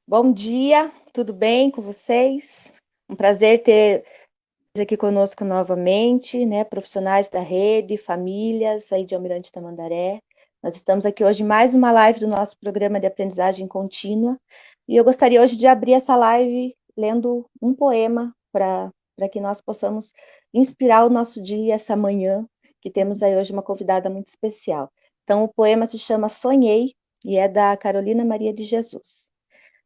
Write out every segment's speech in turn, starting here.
Bom dia, tudo bem com vocês? Um prazer ter aqui conosco novamente, né? Profissionais da rede, famílias aí de Almirante Tamandaré. Nós estamos aqui hoje em mais uma live do nosso programa de aprendizagem contínua e eu gostaria hoje de abrir essa live lendo um poema para que nós possamos inspirar o nosso dia, essa manhã, que temos aí hoje uma convidada muito especial. Então, o poema se chama Sonhei e é da Carolina Maria de Jesus.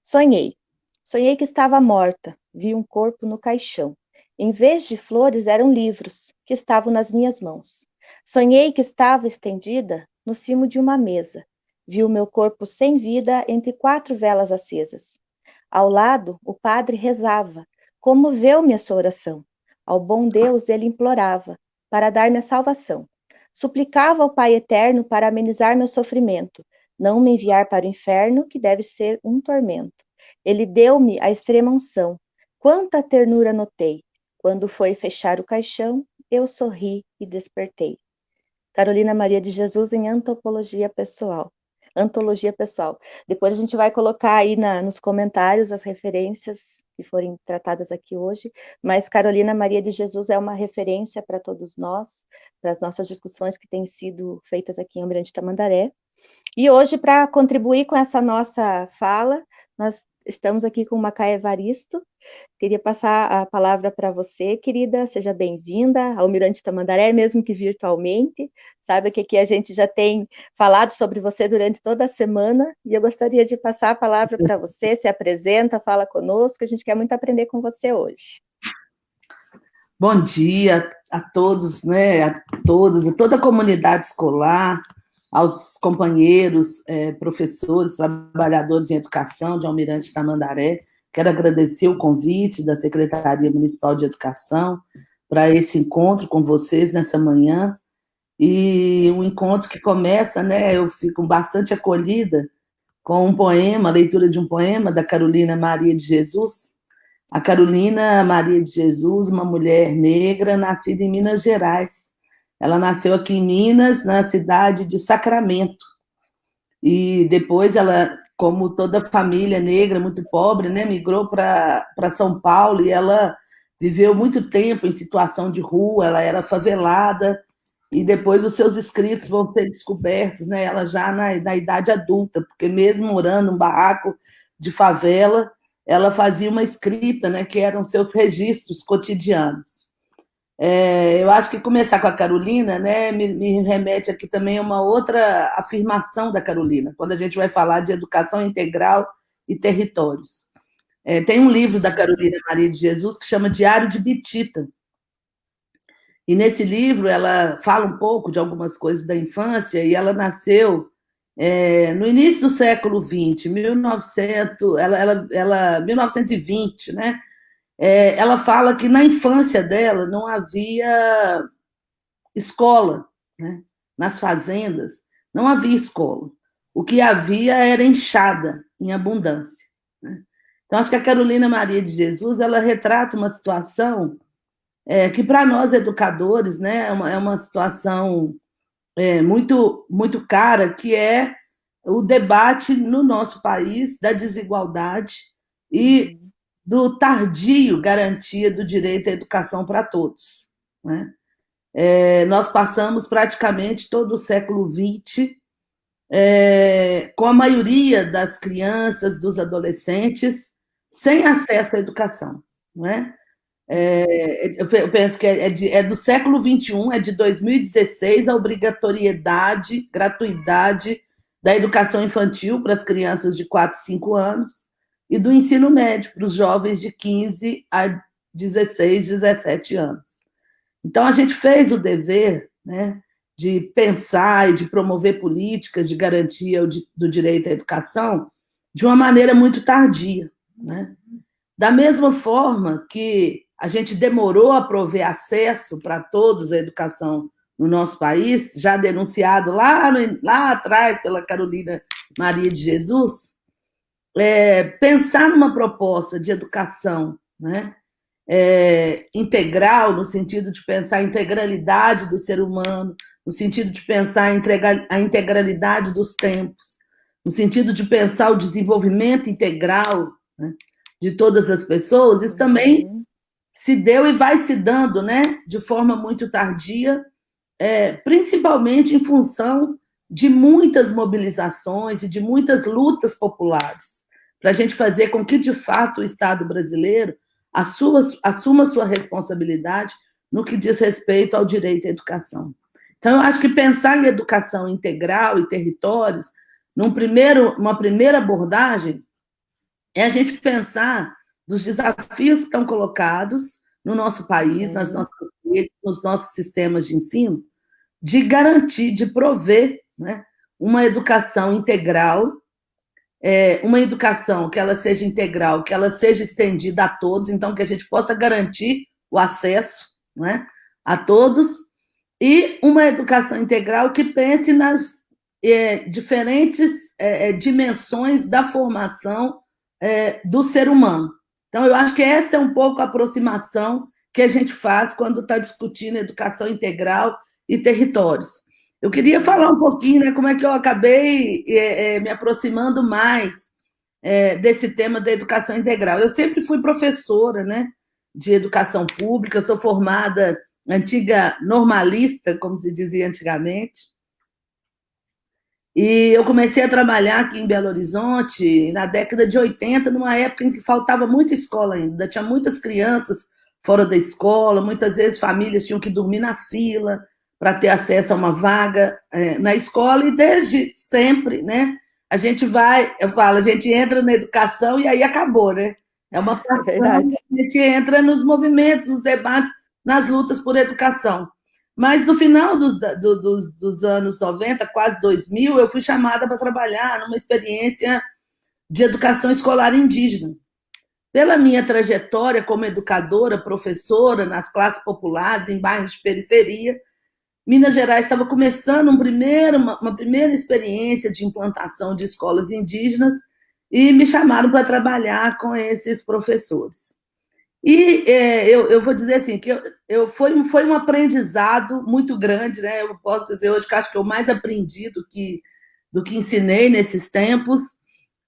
Sonhei. Sonhei que estava morta. Vi um corpo no caixão. Em vez de flores, eram livros que estavam nas minhas mãos. Sonhei que estava estendida no cimo de uma mesa. Vi o meu corpo sem vida entre 4 velas acesas. Ao lado, o padre rezava. Comoveu-me a sua oração. Ao bom Deus ele implorava para dar-me a salvação. Suplicava ao Pai Eterno para amenizar meu sofrimento, não me enviar para o inferno, que deve ser um tormento. Ele deu-me a extrema unção. Quanta ternura notei. Quando foi fechar o caixão, eu sorri e despertei. Carolina Maria de Jesus em Antologia Pessoal. Antologia Pessoal. Depois a gente vai colocar aí nos comentários as referências que forem tratadas aqui hoje, mas Carolina Maria de Jesus é uma referência para todos nós, para as nossas discussões que têm sido feitas aqui em Almirante Tamandaré. E hoje, para contribuir com essa nossa fala, nós estamos aqui com Macaé Evaristo. Queria passar a palavra para você, querida. Seja bem-vinda ao Almirante Tamandaré, mesmo que virtualmente. Sabe que aqui a gente já tem falado sobre você durante toda a semana, e eu gostaria de passar a palavra para você. Se apresenta, fala conosco, a gente quer muito aprender com você hoje. Bom dia a todos, né, a todas, a toda a comunidade escolar, aos companheiros, professores, trabalhadores em educação de Almirante Tamandaré. Quero agradecer o convite da Secretaria Municipal de Educação para esse encontro com vocês nessa manhã. E um encontro que começa, né, eu fico bastante acolhida com um poema, a leitura de um poema da Carolina Maria de Jesus. A Carolina Maria de Jesus, uma mulher negra nascida em Minas Gerais. Ela nasceu aqui em Minas, na cidade de Sacramento. E depois ela, como toda família negra, muito pobre, né, migrou para São Paulo e ela viveu muito tempo em situação de rua, ela era favelada, e depois os seus escritos vão ser descobertos, né, ela já na idade adulta, porque mesmo morando num barraco de favela, ela fazia uma escrita, né, que eram seus registros cotidianos. Eu acho que começar com a Carolina, né, me remete aqui também a uma outra afirmação da Carolina, quando a gente vai falar de educação integral e territórios. Tem um livro da Carolina Maria de Jesus que chama Diário de Bitita. E nesse livro ela fala um pouco de algumas coisas da infância, e ela nasceu no início do século XX, 1920, né? Ela fala que na infância dela não havia escola, né? Nas fazendas não havia escola. O que havia era enxada em abundância, né? Então, acho que a Carolina Maria de Jesus ela retrata uma situação que, para nós educadores, né, é uma situação muito, muito cara, que é o debate no nosso país da desigualdade e do tardio garantia do direito à educação para todos, né? Nós passamos praticamente todo o século XX com a maioria das crianças, dos adolescentes, sem acesso à educação, não é? Eu penso que é do século XXI, é de 2016, a obrigatoriedade, gratuidade da educação infantil para as crianças de 4, 5 anos e do ensino médio para os jovens de 15 a 16, 17 anos. Então, a gente fez o dever, né, de pensar e de promover políticas de garantia do direito à educação de uma maneira muito tardia, né? Da mesma forma que a gente demorou a prover acesso para todos à educação no nosso país, já denunciado lá atrás pela Carolina Maria de Jesus, pensar numa proposta de educação, né, integral, no sentido de pensar a integralidade do ser humano, no sentido de pensar a integralidade dos tempos, no sentido de pensar o desenvolvimento integral, né, de todas as pessoas, isso também se deu e vai se dando, né, de forma muito tardia, principalmente em função de muitas mobilizações e de muitas lutas populares, para a gente fazer com que, de fato, o Estado brasileiro assuma sua responsabilidade no que diz respeito ao direito à educação. Então, eu acho que pensar em educação integral e territórios, uma primeira abordagem, é a gente pensar dos desafios que estão colocados no nosso país, nas nossas redes, nos nossos sistemas de ensino, de garantir, de prover, né, uma educação integral, uma educação que ela seja integral, que ela seja estendida a todos, então que a gente possa garantir o acesso, né, a todos, e uma educação integral que pense nas diferentes dimensões da formação do ser humano. Então, eu acho que essa é um pouco a aproximação que a gente faz quando está discutindo educação integral e territórios. Eu queria falar um pouquinho, né, como é que eu acabei me aproximando mais desse tema da educação integral. Eu sempre fui professora, né, de educação pública, sou formada antiga normalista, como se dizia antigamente, e eu comecei a trabalhar aqui em Belo Horizonte na década de 80, numa época em que faltava muita escola ainda, tinha muitas crianças fora da escola, muitas vezes famílias tinham que dormir na fila para ter acesso a uma vaga na escola, e desde sempre, né, a gente a gente entra na educação e aí acabou, né? É uma paixão, a gente entra nos movimentos, nos debates, nas lutas por educação. Mas no final dos anos 90, quase 2000, eu fui chamada para trabalhar numa experiência de educação escolar indígena. Pela minha trajetória como educadora, professora nas classes populares, em bairros de periferia, Minas Gerais estava começando uma primeira experiência de implantação de escolas indígenas e me chamaram para trabalhar com esses professores. E eu vou dizer assim, que foi um aprendizado muito grande, né? Eu posso dizer hoje que acho que eu mais aprendi do que ensinei nesses tempos.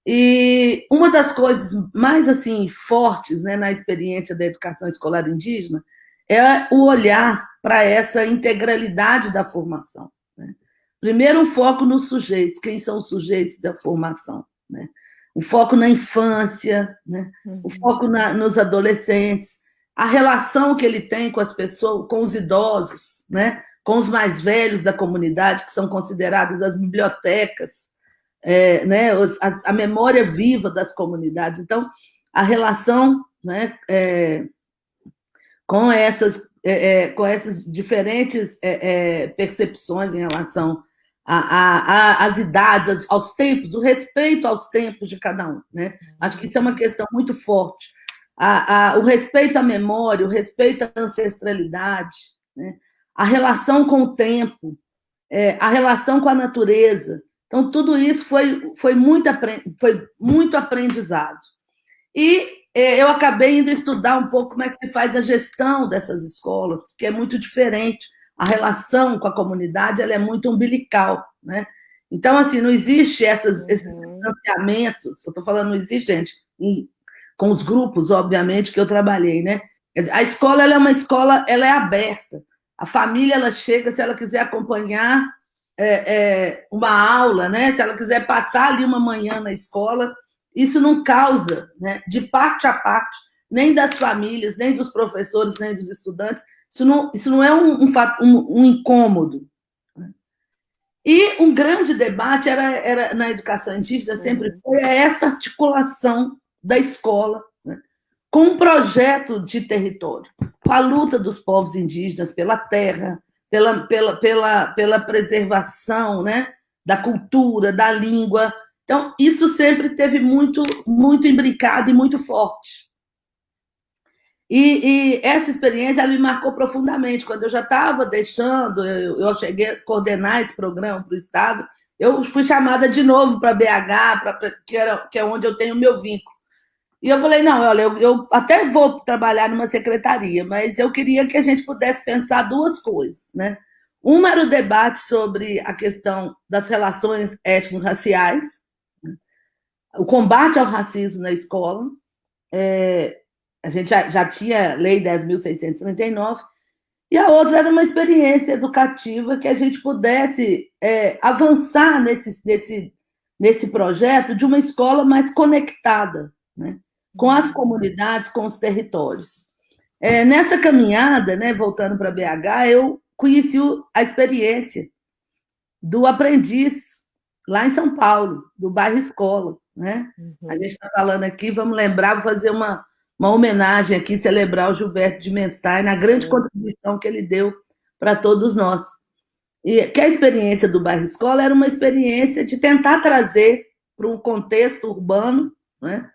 E uma das coisas mais assim fortes, né, na experiência da educação escolar indígena é o olhar para essa integralidade da formação, né? Primeiro, um foco nos sujeitos, quem são os sujeitos da formação, né? O foco na infância, né? O foco nos adolescentes, a relação que ele tem com as pessoas, com os idosos, né? Com os mais velhos da comunidade, que são considerados as bibliotecas, né? A memória viva das comunidades. Então, a relação, né, com essas diferentes percepções em relação às idades, aos tempos, o respeito aos tempos de cada um, né? Acho que isso é uma questão muito forte. O respeito à memória, o respeito à ancestralidade, né? A relação com o tempo, a relação com a natureza. Então, tudo isso foi muito aprendizado. E eu acabei indo estudar um pouco como é que se faz a gestão dessas escolas, porque é muito diferente. A relação com a comunidade ela é muito umbilical, né? Então, assim, não existe esses distanciamentos. Eu estou falando, não existe, gente, com os grupos, obviamente, que eu trabalhei, né? A escola ela é uma escola, ela é aberta. A família ela chega, se ela quiser acompanhar uma aula, né? Se ela quiser passar ali uma manhã na escola, isso não causa, né, de parte a parte, nem das famílias, nem dos professores, nem dos estudantes, isso não é um incômodo. E um grande debate era na educação indígena, sempre foi essa articulação da escola, né, com um projeto de território, com a luta dos povos indígenas pela terra, pela preservação, né, da cultura, da língua. Então, isso sempre teve muito, muito imbricado e muito forte. E essa experiência ela me marcou profundamente. Quando eu já estava deixando, eu cheguei a coordenar esse programa para o Estado, eu fui chamada de novo para BH, que é onde eu tenho o meu vínculo. E eu falei, não, olha, eu até vou trabalhar numa secretaria, mas eu queria que a gente pudesse pensar duas coisas, né? Uma era o debate sobre a questão das relações étnico-raciais, o combate ao racismo na escola. A gente já tinha a Lei 10.639, e a outra era uma experiência educativa que a gente pudesse avançar nesse projeto de uma escola mais conectada, né, com as comunidades, com os territórios. Nessa caminhada, né, voltando para BH, eu conheci a experiência do aprendiz lá em São Paulo, do bairro Escola. Né? A gente está falando aqui, vamos lembrar, vou fazer uma homenagem aqui, celebrar o Gilberto de Menstein, a grande contribuição que ele deu para todos nós. E que a experiência do bairro Escola era uma experiência de tentar trazer para um contexto urbano, né,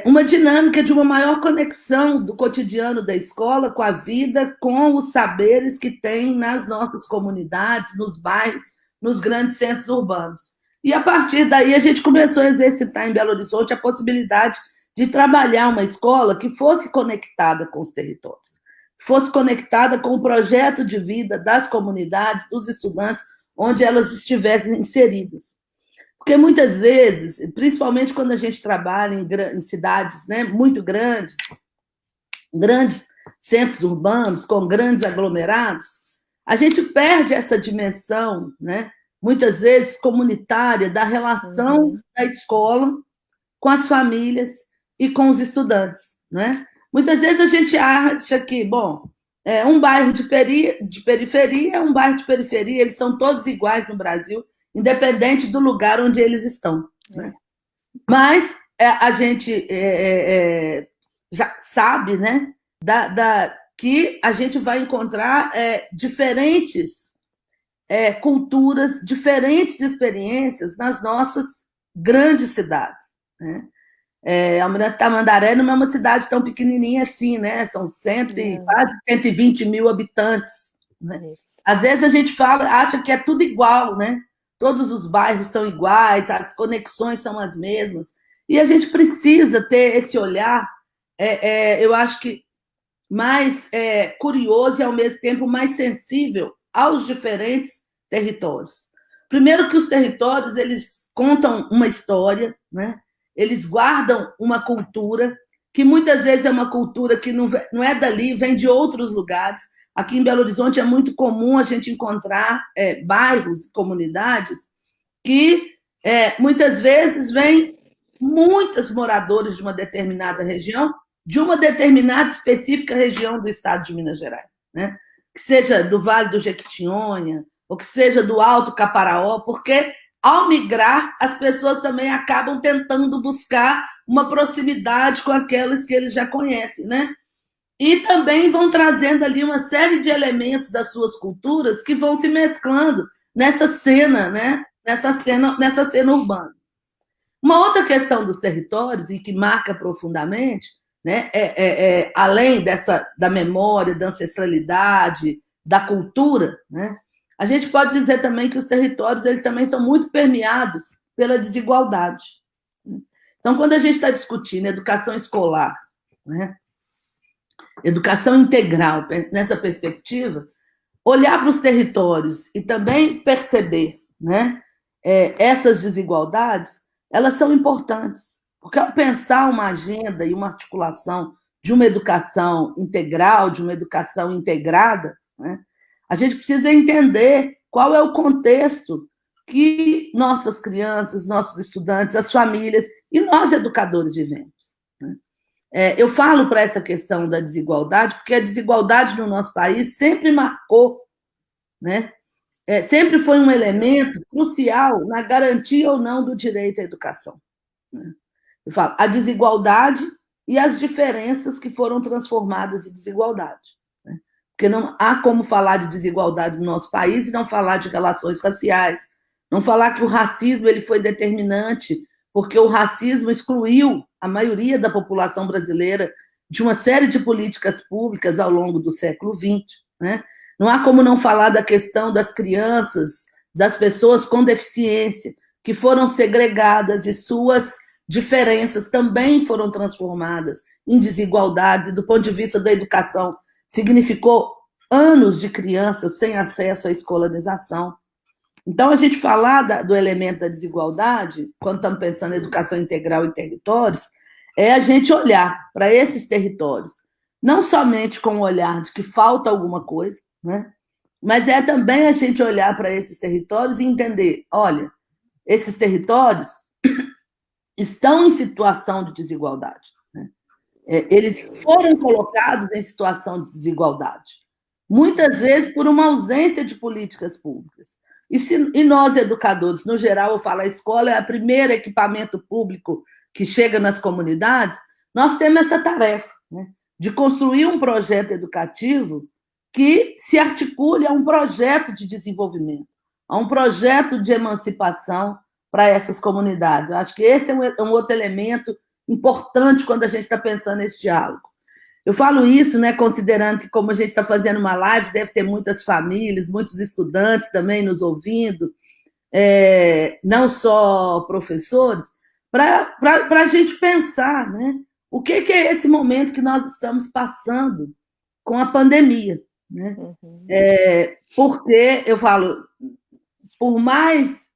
uma dinâmica de uma maior conexão do cotidiano da escola com a vida, com os saberes que tem nas nossas comunidades, nos bairros, nos grandes centros urbanos. E, a partir daí, a gente começou a exercitar em Belo Horizonte a possibilidade de trabalhar uma escola que fosse conectada com os territórios, que fosse conectada com o projeto de vida das comunidades, dos estudantes, onde elas estivessem inseridas. Porque, muitas vezes, principalmente quando a gente trabalha em cidades, né, muito grandes centros urbanos, com grandes aglomerados, a gente perde essa dimensão, né, muitas vezes comunitária, da relação da escola com as famílias e com os estudantes. Né? Muitas vezes a gente acha que, bom, um bairro de periferia é um bairro de periferia, eles são todos iguais no Brasil, independente do lugar onde eles estão. Né? Mas a gente já sabe, né, que a gente vai encontrar diferentes culturas, diferentes experiências nas nossas grandes cidades. Né? Almirante Tamandaré não é uma cidade tão pequenininha assim, né? São quase 120 mil habitantes. Né? Às vezes a gente acha que é tudo igual, né? Todos os bairros são iguais, as conexões são as mesmas. E a gente precisa ter esse olhar, eu acho que mais curioso e, ao mesmo tempo, mais sensível aos diferentes territórios. Primeiro que os territórios, eles contam uma história, né? Eles guardam uma cultura, que muitas vezes é uma cultura que não é dali, vem de outros lugares. Aqui em Belo Horizonte é muito comum a gente encontrar bairros, comunidades, que muitas vezes vêm muitos moradores de uma determinada região, de uma determinada específica região do estado de Minas Gerais, né? Que seja do Vale do Jequitinhonha, ou que seja do Alto Caparaó, porque, ao migrar, as pessoas também acabam tentando buscar uma proximidade com aquelas que eles já conhecem, né? E também vão trazendo ali uma série de elementos das suas culturas que vão se mesclando nessa cena, né? Nessa cena urbana. Uma outra questão dos territórios, e que marca profundamente, né, além da memória, da ancestralidade, da cultura, né, a gente pode dizer também que os territórios eles também são muito permeados pela desigualdade. Então, quando a gente está discutindo educação escolar, né, educação integral, nessa perspectiva, olhar para os territórios e também perceber, né, essas desigualdades, elas são importantes. Porque, ao pensar uma agenda e uma articulação de uma educação integral, de uma educação integrada, né, a gente precisa entender qual é o contexto que nossas crianças, nossos estudantes, as famílias e nós, educadores, vivemos. Né? Eu falo para essa questão da desigualdade, porque a desigualdade no nosso país sempre marcou, né? Sempre foi um elemento crucial na garantia ou não do direito à educação. Né? Eu falo, a desigualdade e as diferenças que foram transformadas em desigualdade. Né? Porque não há como falar de desigualdade no nosso país e não falar de relações raciais, não falar que o racismo ele foi determinante, porque o racismo excluiu a maioria da população brasileira de uma série de políticas públicas ao longo do século XX. Né? Não há como não falar da questão das crianças, das pessoas com deficiência, que foram segregadas e suas diferenças também foram transformadas em desigualdades, e do ponto de vista da educação, significou anos de crianças sem acesso à escolarização. Então, a gente falar do elemento da desigualdade, quando estamos pensando em educação integral e territórios, é a gente olhar para esses territórios, não somente com o olhar de que falta alguma coisa, né? Mas é também a gente olhar para esses territórios e entender, olha, esses territórios estão em situação de desigualdade. Né? Eles foram colocados em situação de desigualdade, muitas vezes por uma ausência de políticas públicas. E nós, educadores, no geral, eu falo, a escola é o primeiro equipamento público que chega nas comunidades, nós temos essa tarefa, né, de construir um projeto educativo que se articule a um projeto de desenvolvimento, a um projeto de emancipação para essas comunidades. Eu acho que esse é um outro elemento importante quando a gente está pensando nesse diálogo. Eu falo isso, né, considerando que, como a gente está fazendo uma live, deve ter muitas famílias, muitos estudantes também nos ouvindo, não só professores, para a gente pensar, né, o que é esse momento que nós estamos passando com a pandemia. Né? Porque, eu falo, por mais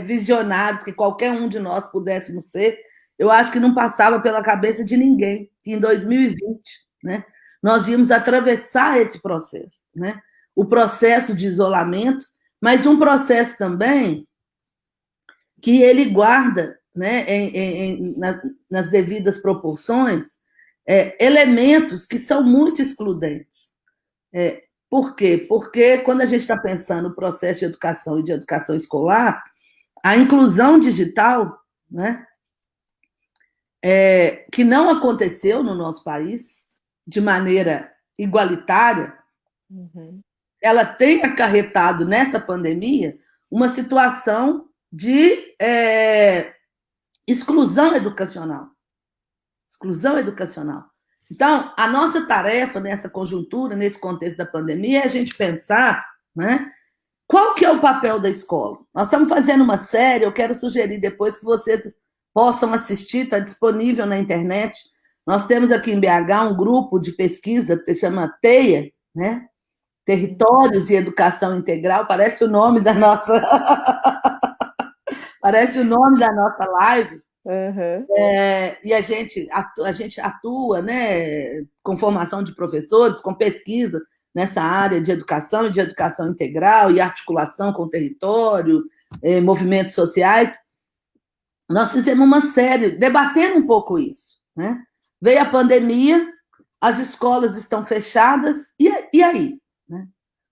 visionários que qualquer um de nós pudéssemos ser, eu acho que não passava pela cabeça de ninguém que em 2020, né, nós íamos atravessar esse processo, né? O processo de isolamento, mas um processo também que ele guarda, né, nas devidas proporções, elementos que são muito excludentes. Por quê? Porque quando a gente está pensando no processo de educação e de educação escolar, a inclusão digital, né, que não aconteceu no nosso país de maneira igualitária, ela tem acarretado nessa pandemia uma situação de exclusão educacional. Exclusão educacional. Então, a nossa tarefa nessa conjuntura, nesse contexto da pandemia, é a gente pensar, né, qual que é o papel da escola. Nós estamos fazendo uma série, eu quero sugerir depois que vocês possam assistir, está disponível na internet. Nós temos aqui em BH um grupo de pesquisa que se chama TEIA, né? Territórios e Educação Integral, parece o nome da nossa parece o nome da nossa live. E a gente atua, né, com formação de professores, com pesquisa nessa área de educação e de educação integral e articulação com o território, movimentos sociais. Nós fizemos uma série debatendo um pouco isso. Né? Veio a pandemia, as escolas estão fechadas, e aí? Né?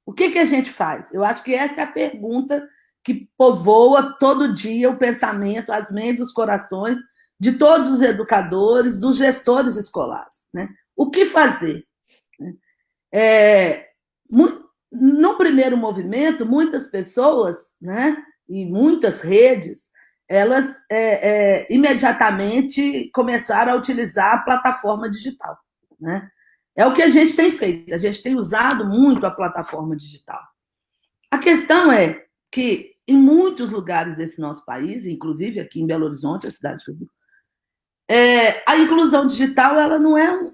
O que a gente faz? Eu acho que essa é a pergunta que povoa todo dia o pensamento, as mentes, os corações de todos os educadores, dos gestores escolares. Né? O que fazer? No primeiro movimento, muitas pessoas, né, e muitas redes, elas imediatamente começaram a utilizar a plataforma digital. Né? É o que a gente tem feito, a gente tem usado muito a plataforma digital. A questão é que, em muitos lugares desse nosso país, inclusive aqui em Belo Horizonte, a cidade que eu vivo, a inclusão digital ela não é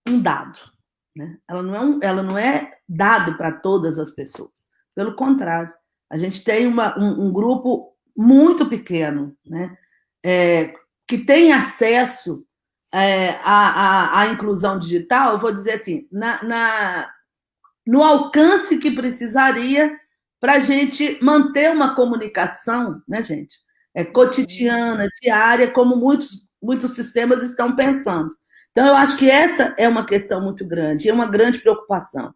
um dado. Né? Ela não é dado para todas as pessoas. Pelo contrário, a gente tem um grupo muito pequeno, né, que tem acesso à inclusão digital, eu vou dizer assim, no alcance que precisaria para a gente manter uma comunicação, né, gente, cotidiana, diária, como muitos sistemas estão pensando. Então, eu acho que essa é uma questão muito grande, é uma grande preocupação.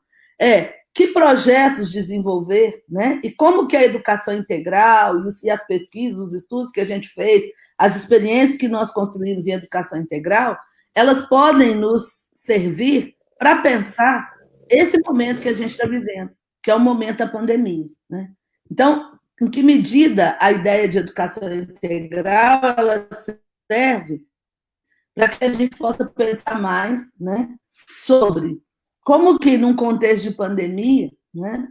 Que projetos desenvolver, né? E como que a educação integral e as pesquisas, os estudos que a gente fez, as experiências que nós construímos em educação integral, elas podem nos servir para pensar esse momento que a gente está vivendo, que é o momento da pandemia. Né? Então, em que medida a ideia de educação integral ela serve para que a gente possa pensar mais, né, sobre como que, num contexto de pandemia, né,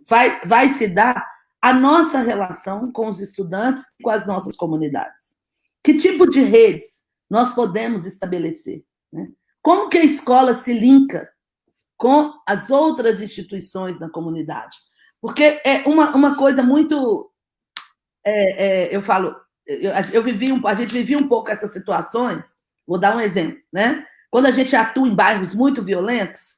vai se dar a nossa relação com os estudantes e com as nossas comunidades. Que tipo de redes nós podemos estabelecer? Né? Como que a escola se linka com as outras instituições na comunidade? Porque é uma coisa muito. Eu falo, a gente vivia um pouco essas situações. Vou dar um exemplo, né? Quando a gente atua em bairros muito violentos,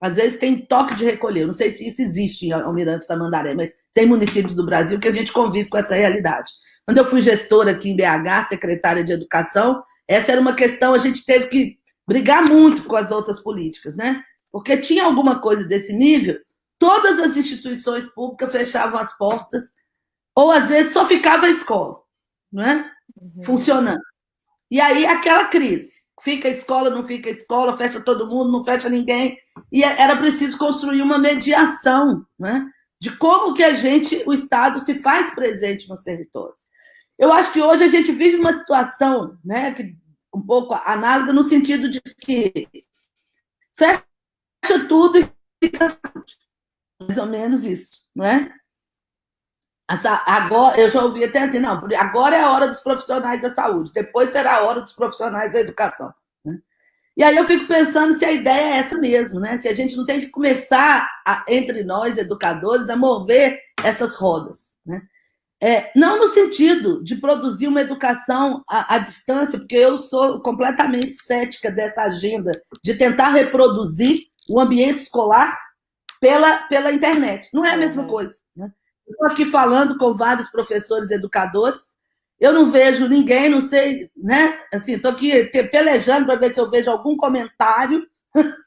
às vezes tem toque de recolher. Não sei se isso existe em Almirante Tamandaré, mas tem municípios do Brasil que a gente convive com essa realidade. Quando eu fui gestora aqui em BH, secretária de Educação, essa era uma questão, a gente teve que brigar muito com as outras políticas, né? Porque tinha alguma coisa desse nível, todas as instituições públicas fechavam as portas, ou às vezes só ficava a escola, não é? Funcionando. E aí aquela crise. Fica a escola, não fica a escola, fecha todo mundo, não fecha ninguém. E era preciso construir uma mediação, né? De como que o Estado se faz presente nos territórios. Eu acho que hoje a gente vive uma situação, né, um pouco análoga no sentido de que fecha tudo e fica mais ou menos isso, não é? Agora, eu já ouvi até assim, não, agora é a hora dos profissionais da saúde, depois será a hora dos profissionais da educação. Né? E aí eu fico pensando se a ideia é essa mesmo, né? Se a gente não tem que começar, entre nós, educadores, a mover essas rodas. Né? Não no sentido de produzir uma educação à distância, porque eu sou completamente cética dessa agenda de tentar reproduzir o ambiente escolar pela internet. Não é a mesma coisa. Né? Estou aqui falando com vários professores educadores, eu não vejo ninguém, não sei, né? Assim, estou aqui pelejando para ver se eu vejo algum comentário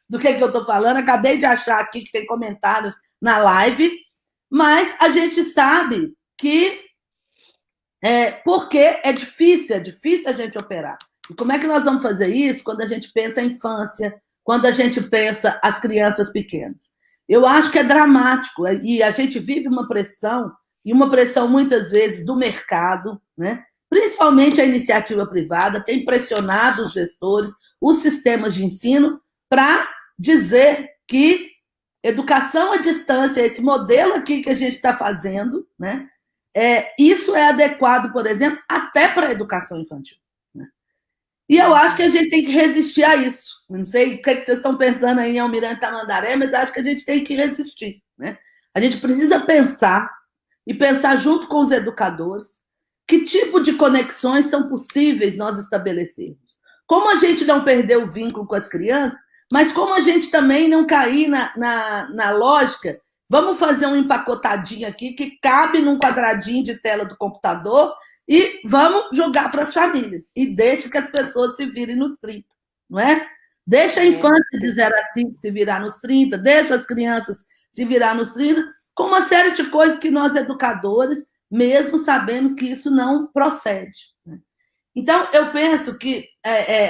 do que eu estou falando. Acabei de achar aqui que tem comentários na live, mas a gente sabe que porque é difícil a gente operar. E como é que nós vamos fazer isso quando a gente pensa a infância, quando a gente pensa as crianças pequenas? Eu acho que é dramático, e a gente vive uma pressão, e uma pressão muitas vezes do mercado, né? Principalmente a iniciativa privada, tem pressionado os gestores, os sistemas de ensino, para dizer que educação à distância, esse modelo aqui que a gente está fazendo, né? Isso é adequado, por exemplo, até para a educação infantil. Né? E eu acho que a gente tem que resistir a isso. Não sei o que vocês estão pensando aí em Almirante Tamandaré, mas acho que a gente tem que resistir. Né? A gente precisa pensar, e pensar junto com os educadores, que tipo de conexões são possíveis nós estabelecermos. Como a gente não perder o vínculo com as crianças, mas como a gente também não cair na lógica. Vamos fazer um empacotadinho aqui que cabe num quadradinho de tela do computador e vamos jogar para as famílias. E deixa que as pessoas se virem nos 30, não é? Deixa a infância de 0 a 5 se virar nos 30, deixa as crianças se virar nos 30, com uma série de coisas que nós, educadores, mesmo sabemos que isso não procede. Né? Então, eu penso que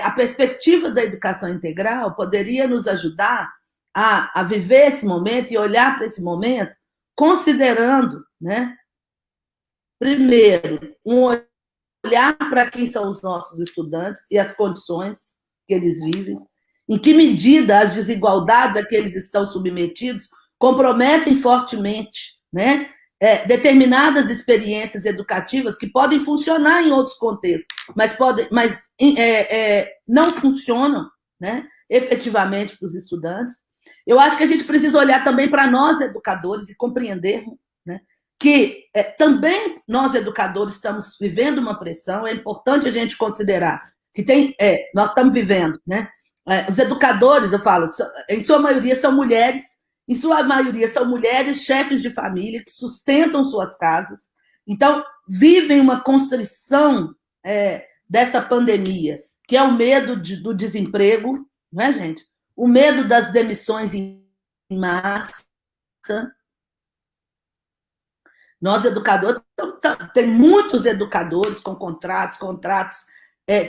a perspectiva da educação integral poderia nos ajudar a viver esse momento e olhar para esse momento, considerando, né, primeiro, um olhar para quem são os nossos estudantes e as condições que eles vivem, em que medida as desigualdades a que eles estão submetidos comprometem fortemente, né, determinadas experiências educativas que podem funcionar em outros contextos, mas não funcionam, né, efetivamente para os estudantes. Eu acho que a gente precisa olhar também para nós, educadores, e compreender, né, que também nós, educadores, estamos vivendo uma pressão. É importante a gente considerar que nós estamos vivendo. Né, os educadores, eu falo, em sua maioria são mulheres, chefes de família que sustentam suas casas. Então, vivem uma constrição dessa pandemia, que é o medo do desemprego, não é, gente? O medo das demissões em massa. Nós, educadores, tem muitos educadores com contratos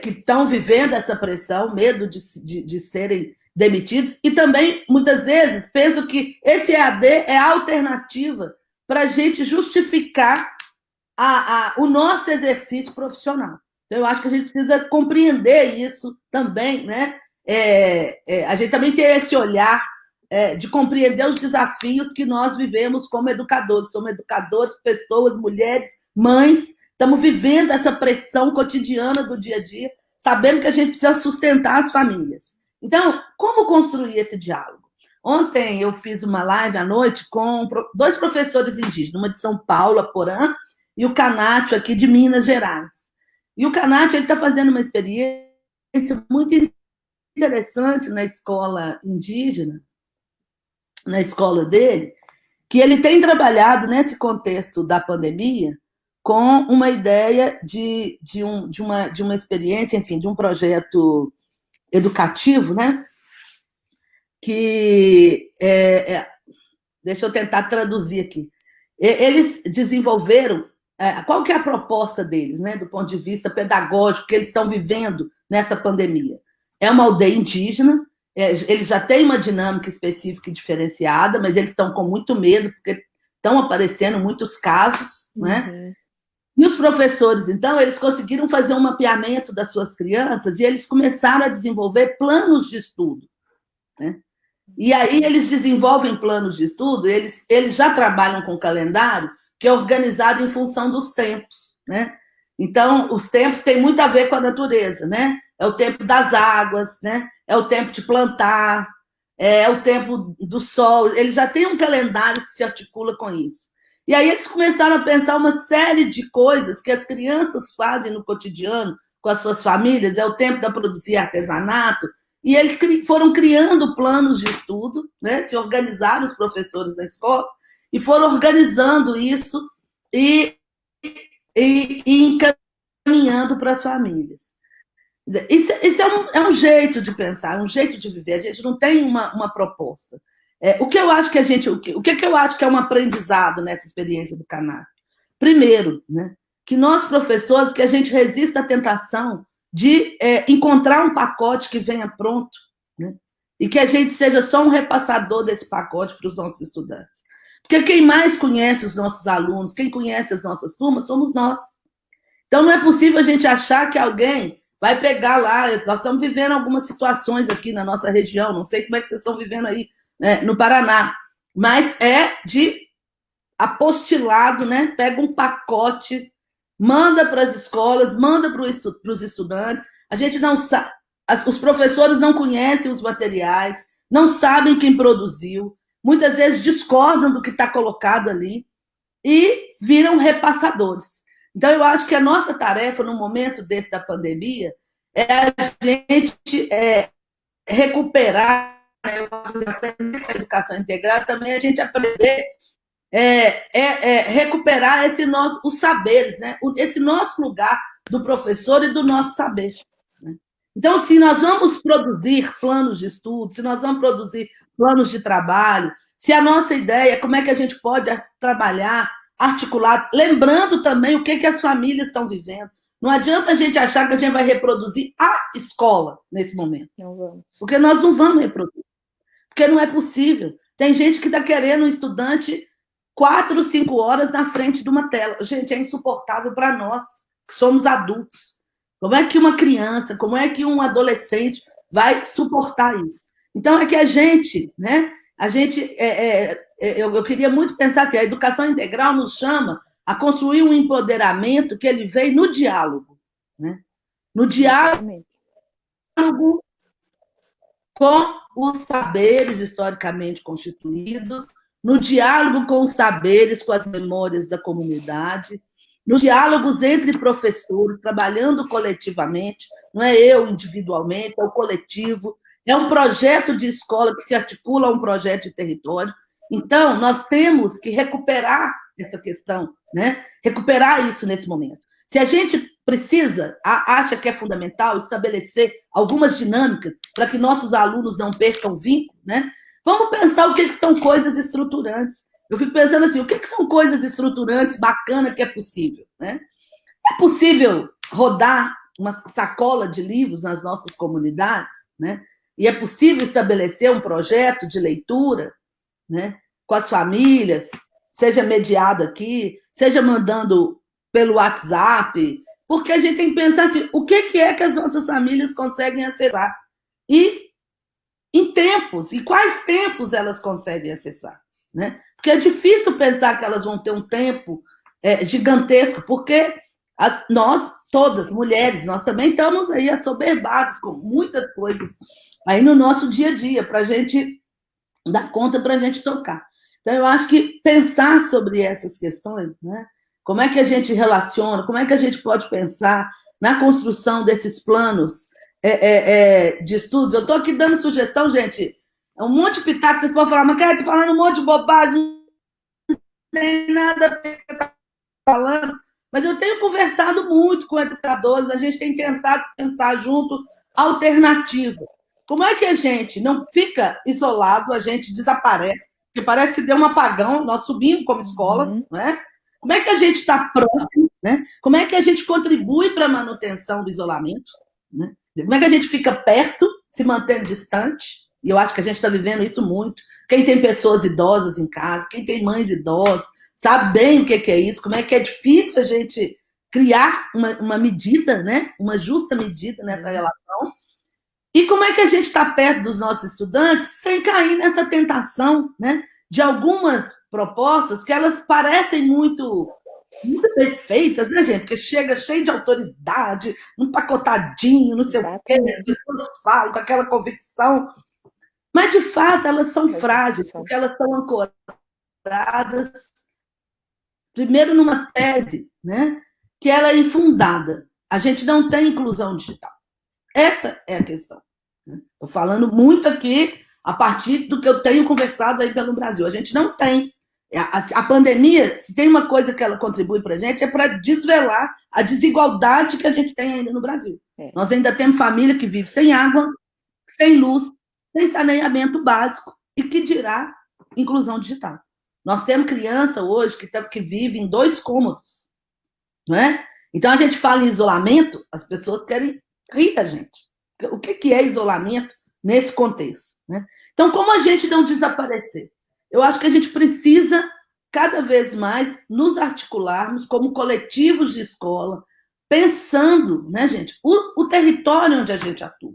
que estão vivendo essa pressão, medo de serem demitidos, e também, muitas vezes, penso que esse EAD é a alternativa para a gente justificar o nosso exercício profissional. Então, eu acho que a gente precisa compreender isso também, né? A gente também tem esse olhar de compreender os desafios que nós vivemos como educadores. Somos educadores, pessoas, mulheres, mães, estamos vivendo essa pressão cotidiana do dia a dia, sabendo que a gente precisa sustentar as famílias. Então, como construir esse diálogo? Ontem eu fiz uma live à noite com dois professores indígenas, uma de São Paulo, a Porã, e o Canato, aqui de Minas Gerais. E o Canato está fazendo uma experiência muito interessante na escola indígena, na escola dele, que ele tem trabalhado nesse contexto da pandemia com uma ideia de uma experiência, enfim, de um projeto educativo, né? Que deixa eu tentar traduzir aqui. Eles desenvolveram qual que é a proposta deles, né, do ponto de vista pedagógico que eles estão vivendo nessa pandemia. É uma aldeia indígena, eles já têm uma dinâmica específica e diferenciada, mas eles estão com muito medo, porque estão aparecendo muitos casos, né? E os professores, então, eles conseguiram fazer um mapeamento das suas crianças e eles começaram a desenvolver planos de estudo, né? E aí eles desenvolvem planos de estudo, eles já trabalham com calendário que é organizado em função dos tempos, né? Então, os tempos têm muito a ver com a natureza, né? É o tempo das águas, né? É o tempo de plantar, é o tempo do sol. Eles já têm um calendário que se articula com isso. E aí eles começaram a pensar uma série de coisas que as crianças fazem no cotidiano com as suas famílias. É o tempo de produzir artesanato. E eles foram criando planos de estudo, né? Se organizaram os professores da escola e foram organizando isso e encaminhando para as famílias. Isso é um jeito de pensar, um jeito de viver. A gente não tem uma proposta. O que eu acho que o que eu acho que é um aprendizado nessa experiência do Canato? Primeiro, né, que nós, professores, que a gente resista à tentação de encontrar um pacote que venha pronto, né, e que a gente seja só um repassador desse pacote para os nossos estudantes. Porque quem mais conhece os nossos alunos, quem conhece as nossas turmas, somos nós. Então, não é possível a gente achar que alguém vai pegar lá. Nós estamos vivendo algumas situações aqui na nossa região, não sei como é que vocês estão vivendo aí, né, no Paraná, mas é de apostilado, né? Pega um pacote, manda para as escolas, manda para os estudantes. A gente não sabe, os professores não conhecem os materiais, não sabem quem produziu, muitas vezes discordam do que está colocado ali e viram repassadores. Então, eu acho que a nossa tarefa, no momento desse da pandemia, é a gente recuperar, né? Eu aprender com a educação integral, também a gente aprender recuperar os saberes, né? Esse nosso lugar do professor e do nosso saber. Né? Então, se nós vamos produzir planos de estudo, se nós vamos produzir planos de trabalho, se a nossa ideia é como é que a gente pode trabalhar, articular, lembrando também o que as famílias estão vivendo. Não adianta a gente achar que a gente vai reproduzir a escola nesse momento. Não vamos. Porque nós não vamos reproduzir. Porque não é possível. Tem gente que está querendo um estudante 4, 5 horas na frente de uma tela. Gente, é insuportável para nós, que somos adultos. Como é que uma criança, como é que um adolescente vai suportar isso? Então, é que a gente, né? Eu queria muito pensar assim, a educação integral nos chama a construir um empoderamento que ele vem no diálogo, né? No diálogo com os saberes historicamente constituídos, no diálogo com os saberes, com as memórias da comunidade, nos diálogos entre professores, trabalhando coletivamente, não é eu individualmente, é o coletivo, é um projeto de escola que se articula a um projeto de território. Então, nós temos que recuperar essa questão, né? Recuperar isso nesse momento. Se a gente acha que é fundamental estabelecer algumas dinâmicas para que nossos alunos não percam vínculo, né? Vamos pensar o que são coisas estruturantes. Eu fico pensando assim, o que são coisas estruturantes, bacana, que é possível, né? É possível rodar uma sacola de livros nas nossas comunidades, né? E é possível estabelecer um projeto de leitura, né? Com as famílias, seja mediado aqui, seja mandando pelo WhatsApp, porque a gente tem que pensar assim, o que é que as nossas famílias conseguem acessar? E em tempos, e quais tempos elas conseguem acessar? Né? Porque é difícil pensar que elas vão ter um tempo gigantesco, porque nós, todas, mulheres, nós também estamos aí assoberbadas com muitas coisas aí no nosso dia a dia, para a gente dá conta para a gente tocar. Então, eu acho que pensar sobre essas questões, né? Como é que a gente relaciona, como é que a gente pode pensar na construção desses planos de estudos. Eu estou aqui dando sugestão, gente, é um monte de pitaco, vocês podem falar, mas cara, estou falando um monte de bobagem, não tem nada a ver com o que você está falando, mas eu tenho conversado muito com educadores, a gente tem tentado pensar junto alternativa. Como é que a gente não fica isolado, a gente desaparece, porque parece que deu um apagão, nós subimos como escola, não é? Como é que a gente está próximo, né? Como é que a gente contribui para a manutenção do isolamento, né? Como é que a gente fica perto, se mantendo distante? E eu acho que a gente está vivendo isso muito. Quem tem pessoas idosas em casa, quem tem mães idosas, sabe bem o que é isso, como é que é difícil a gente criar uma medida, né? Uma justa medida nessa relação. E como é que a gente está perto dos nossos estudantes sem cair nessa tentação, né? De algumas propostas que elas parecem muito perfeitas, né, gente? Porque chega cheio de autoridade, empacotadinho, não sei o quê, as pessoas falam com aquela convicção, mas de fato elas são frágeis, porque elas estão ancoradas primeiro numa tese, né, que ela é infundada. A gente não tem inclusão digital. Essa é a questão. Estou falando muito aqui a partir do que eu tenho conversado aí pelo Brasil. A gente não tem. A pandemia, se tem uma coisa que ela contribui para a gente, é para desvelar a desigualdade que a gente tem ainda no Brasil. Nós ainda temos família que vive sem água, sem luz, sem saneamento básico, e que dirá inclusão digital. Nós temos criança hoje que vive em 2 cômodos. Não é? Então, a gente fala em isolamento, as pessoas querem rir da gente. O que é isolamento nesse contexto? Né? Então, como a gente não desaparecer? Eu acho que a gente precisa, cada vez mais, nos articularmos como coletivos de escola, pensando, né, gente, o território onde a gente atua.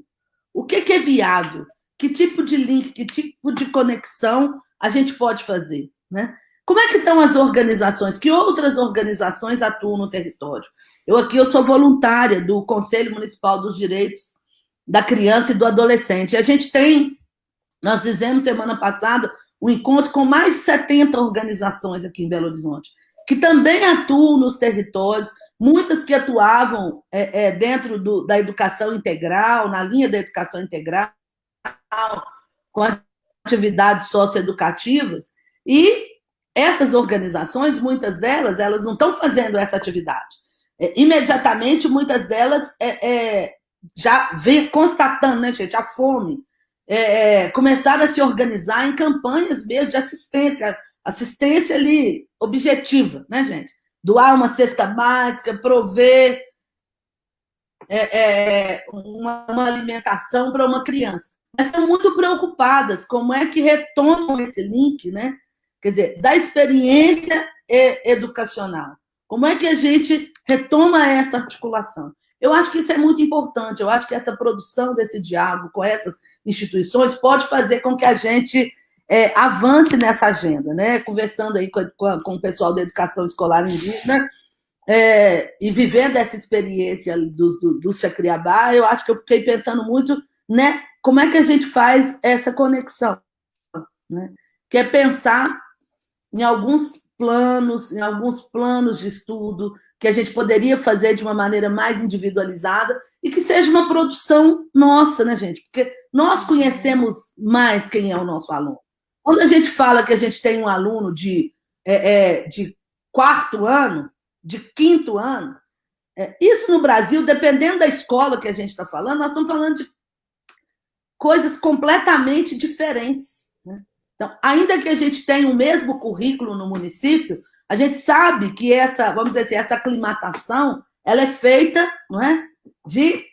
O que é viável? Que tipo de link, que tipo de conexão a gente pode fazer? Né? Como é que estão as organizações? Que outras organizações atuam no território? Eu sou voluntária do Conselho Municipal dos Direitos da Criança e do Adolescente. Nós fizemos semana passada um encontro com mais de 70 organizações aqui em Belo Horizonte, que também atuam nos territórios, muitas que atuavam dentro da educação integral, na linha da educação integral, com atividades socioeducativas, e essas organizações, muitas delas, elas não estão fazendo essa atividade. Imediatamente, muitas delas já vem constatando, né, gente, a fome, começaram a se organizar em campanhas mesmo de assistência ali objetiva, né, gente? Doar uma cesta básica, prover uma alimentação para uma criança. Mas estão muito preocupadas como é que retomam esse link, né? Quer dizer, da experiência educacional. Como é que a gente retoma essa articulação? Eu acho que isso é muito importante. Eu acho que essa produção desse diálogo com essas instituições pode fazer com que a gente avance nessa agenda, né? Conversando aí com o pessoal da educação escolar indígena e vivendo essa experiência do Chacriabá, eu acho que eu fiquei pensando muito, né? Como é que a gente faz essa conexão, né? Que é pensar em alguns planos de estudo que a gente poderia fazer de uma maneira mais individualizada e que seja uma produção nossa, né, gente? Porque nós conhecemos mais quem é o nosso aluno. Quando a gente fala que a gente tem um aluno de 4º ano, de 5º ano, isso no Brasil, dependendo da escola que a gente está falando, nós estamos falando de coisas completamente diferentes. Né? Então, ainda que a gente tenha o mesmo currículo no município, a gente sabe que vamos dizer assim, essa aclimatação, ela é feita, não é, de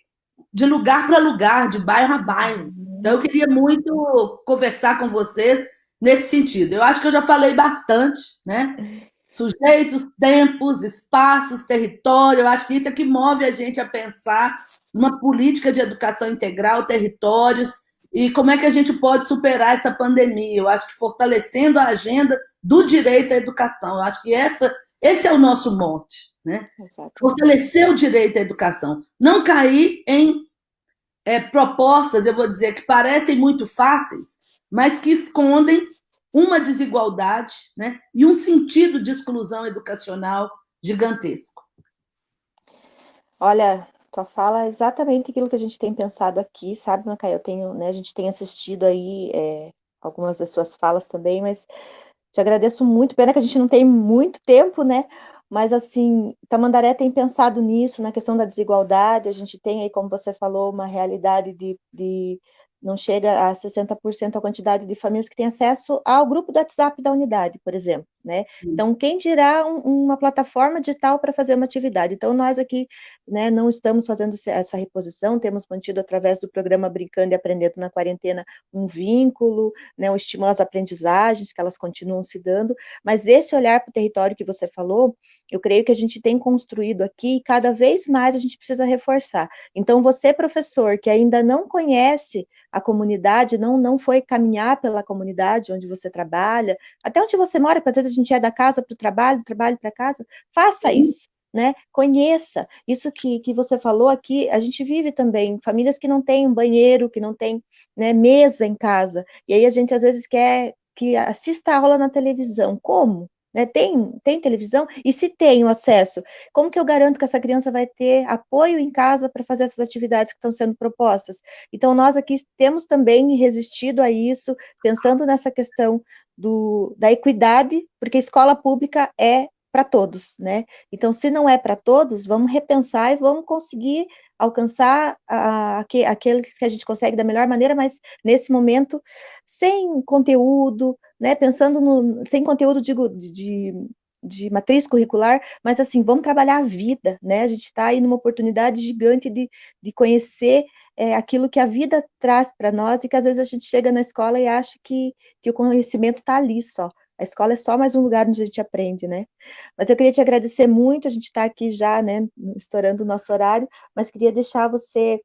lugar para lugar, de bairro a bairro. Então, eu queria muito conversar com vocês nesse sentido. Eu acho que eu já falei bastante, né? Sujeitos, tempos, espaços, território, eu acho que isso é que move a gente a pensar numa política de educação integral, territórios, e como é que a gente pode superar essa pandemia. Eu acho que fortalecendo a agenda do direito à educação. Eu acho que esse é o nosso mote, né? Fortalecer o direito à educação. Não cair em propostas, eu vou dizer, que parecem muito fáceis, mas que escondem uma desigualdade, né, e um sentido de exclusão educacional gigantesco. Olha, tua fala é exatamente aquilo que a gente tem pensado aqui, sabe, Macaé? Eu tenho, né, a gente tem assistido aí algumas das suas falas também, mas te agradeço muito. Pena que a gente não tem muito tempo, né? Mas assim, Tamandaré tem pensado nisso, na questão da desigualdade. A gente tem aí, como você falou, uma realidade de não chega a 60% a quantidade de famílias que têm acesso ao grupo do WhatsApp da unidade, por exemplo, né? Sim. Então, quem dirá uma plataforma digital para fazer uma atividade? Então, nós aqui, né, não estamos fazendo essa reposição, temos mantido através do programa Brincando e Aprendendo na Quarentena um vínculo, né, um estímulo às aprendizagens, que elas continuam se dando, mas esse olhar para o território que você falou, eu creio que a gente tem construído aqui e cada vez mais a gente precisa reforçar. Então, você, professor, que ainda não conhece a comunidade, não foi caminhar pela comunidade onde você trabalha, até onde você mora, porque às vezes a gente é da casa para o trabalho, do trabalho para casa, faça isso. Né? Conheça isso que você falou aqui. A gente vive também famílias que não têm um banheiro, que não têm, né, mesa em casa, e aí a gente às vezes quer que assista a aula na televisão. Como? Né? Tem televisão? E se tem o acesso, como que eu garanto que essa criança vai ter apoio em casa para fazer essas atividades que estão sendo propostas? Então, nós aqui temos também resistido a isso, pensando nessa questão da equidade, porque a escola pública é para todos, né? Então, se não é para todos, vamos repensar e vamos conseguir alcançar aqueles que a gente consegue da melhor maneira, mas nesse momento, sem conteúdo, né? Pensando sem conteúdo, digo, de matriz curricular, mas assim, vamos trabalhar a vida, né? A gente está aí numa oportunidade gigante de conhecer aquilo que a vida traz para nós e que às vezes a gente chega na escola e acha que o conhecimento está ali só. A escola é só mais um lugar onde a gente aprende, né? Mas eu queria te agradecer muito, a gente está aqui já, né, estourando o nosso horário, mas queria deixar você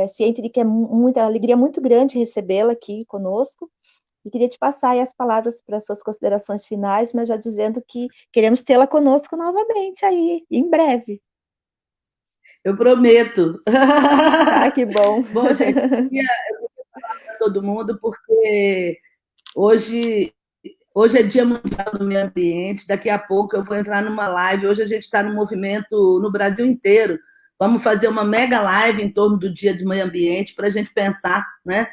ciente de que é muita alegria muito grande recebê-la aqui conosco, e queria te passar aí as palavras para as suas considerações finais, mas já dizendo que queremos tê-la conosco novamente aí, em breve. Eu prometo. Ah, que bom. Bom, gente, eu queria falar para todo mundo, porque hoje é Dia Mundial do Meio Ambiente, daqui a pouco eu vou entrar numa live. Hoje a gente está no movimento no Brasil inteiro. Vamos fazer uma mega live em torno do Dia do Meio Ambiente para a gente pensar, né?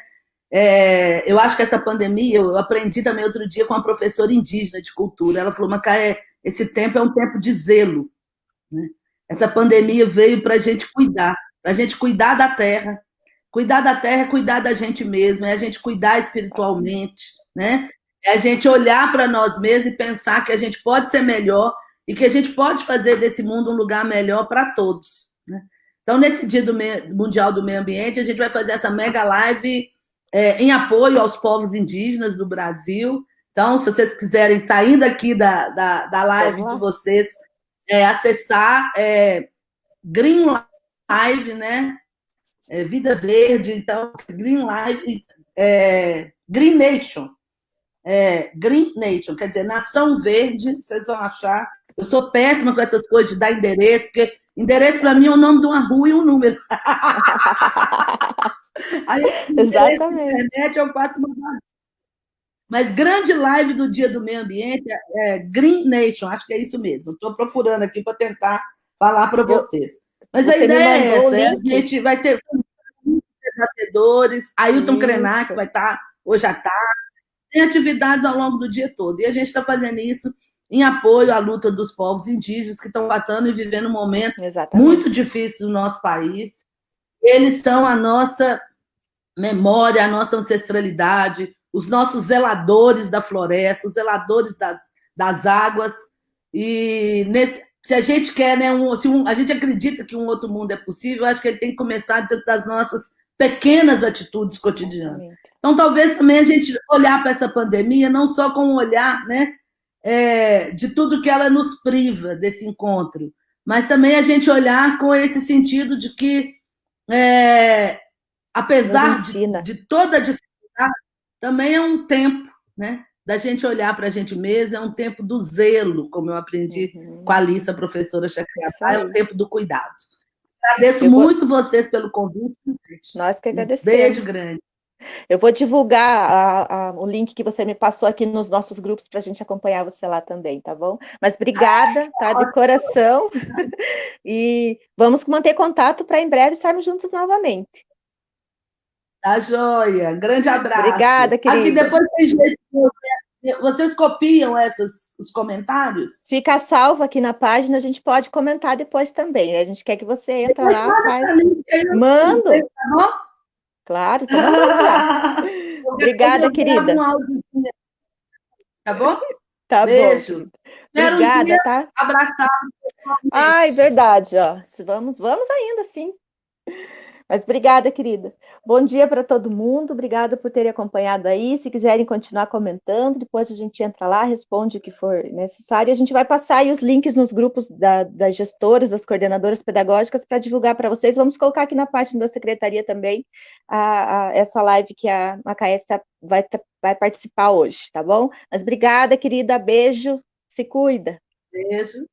Eu acho que essa pandemia, eu aprendi também outro dia com uma professora indígena de cultura. Ela falou, Macaé, esse tempo é um tempo de zelo, né? Essa pandemia veio para a gente cuidar da terra. Cuidar da terra é cuidar da gente mesmo, é a gente cuidar espiritualmente, né? É a gente olhar para nós mesmos e pensar que a gente pode ser melhor e que a gente pode fazer desse mundo um lugar melhor para todos, né? Então, nesse Dia Mundial do Meio Ambiente, a gente vai fazer essa mega live em apoio aos povos indígenas do Brasil. Então, se vocês quiserem, saindo aqui da live de vocês, acessar Green Live, né? Vida Verde, então, Green Live, Green Nation. Green Nation, quer dizer, Nação Verde, vocês vão achar. Eu sou péssima com essas coisas de dar endereço, porque endereço para mim é o nome de uma rua e um número. Aí, exatamente. Na internet eu faço uma. Mas grande live do Dia do Meio Ambiente Green Nation, acho que é isso mesmo. Estou procurando aqui para tentar falar para vocês. Mas a ideia é essa, a gente vai ter debatedores, Ailton Krenak vai estar hoje à tarde, tem atividades ao longo do dia todo. E a gente está fazendo isso em apoio à luta dos povos indígenas que estão passando e vivendo um momento muito difícil do nosso país. Eles são a nossa memória, a nossa ancestralidade, os nossos zeladores da floresta, os zeladores das águas. E se a gente quer, né, a gente acredita que um outro mundo é possível, acho que ele tem que começar das nossas pequenas atitudes cotidianas. Então, talvez também a gente olhar para essa pandemia não só com um olhar, né, de tudo que ela nos priva desse encontro, mas também a gente olhar com esse sentido de que, apesar de toda a dificuldade, também é um tempo, né, da gente olhar para a gente mesma, é um tempo do zelo, como eu aprendi com a Alice, a professora Chacriabá, é o tempo do cuidado. Agradeço muito vocês pelo convite. Nós que agradecemos. Beijo grande. Eu vou divulgar o link que você me passou aqui nos nossos grupos para a gente acompanhar você lá também, tá bom? Mas obrigada, tá? De coração. E vamos manter contato para em breve estarmos juntos novamente. Tá joia. Grande abraço. Obrigada, Aqui querida. depois tem jeito. Vocês copiam os comentários? Fica salvo aqui na página, a gente pode comentar depois também, né? A gente quer que você entra Depois lá, manda faz. para mim, que aí eu Mando, tá bom? claro, tô mandando já. Depois Obrigada, eu gravo querida. um áudio, tá bom? Tá bom, Beijo. querida. Espero um dia Obrigada, tá? abraçar Ai, pessoalmente. verdade, ó. Vamos ainda, sim. Mas obrigada, querida. Bom dia para todo mundo. Obrigada por terem acompanhado aí. Se quiserem continuar comentando, depois a gente entra lá, responde o que for necessário. A gente vai passar aí os links nos grupos das gestoras, das coordenadoras pedagógicas para divulgar para vocês. Vamos colocar aqui na página da secretaria também essa live que a Macaé vai participar hoje, tá bom? Mas obrigada, querida. Beijo. Se cuida. Beijo.